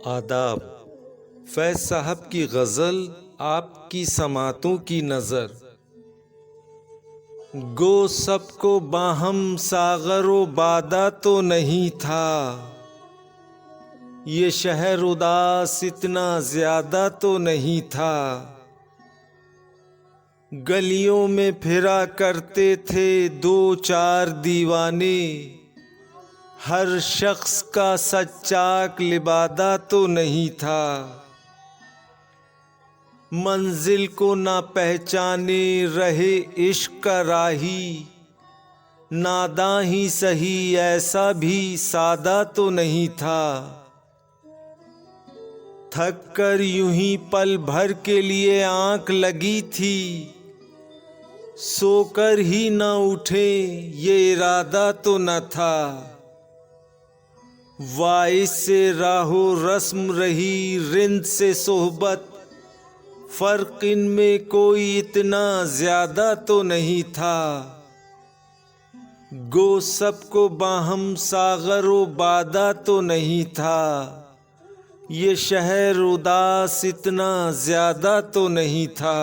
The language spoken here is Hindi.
आदाब। फैज साहब की गज़ल आपकी समातों की नज़र। गो सबको बाहम सागरो बादा तो नहीं था, ये शहर उदास इतना ज़्यादा तो नहीं था। गलियों में फिरा करते थे दो चार दीवाने, हर शख्स का सच्चाक लिबादा तो नहीं था। मंजिल को ना पहचाने रहे इश्क का राही, नादां ही सही ऐसा भी सादा तो नहीं था। थक कर यूं ही पल भर के लिए आंख लगी थी, सोकर ही न उठे ये इरादा तो न था। वाइस से राहो रस्म रही रिंद से सोहबत, फर्क इनमें कोई इतना ज्यादा तो नहीं था। गो सबको बाहम सागरो बादा तो नहीं था, ये शहर उदास इतना ज्यादा तो नहीं था।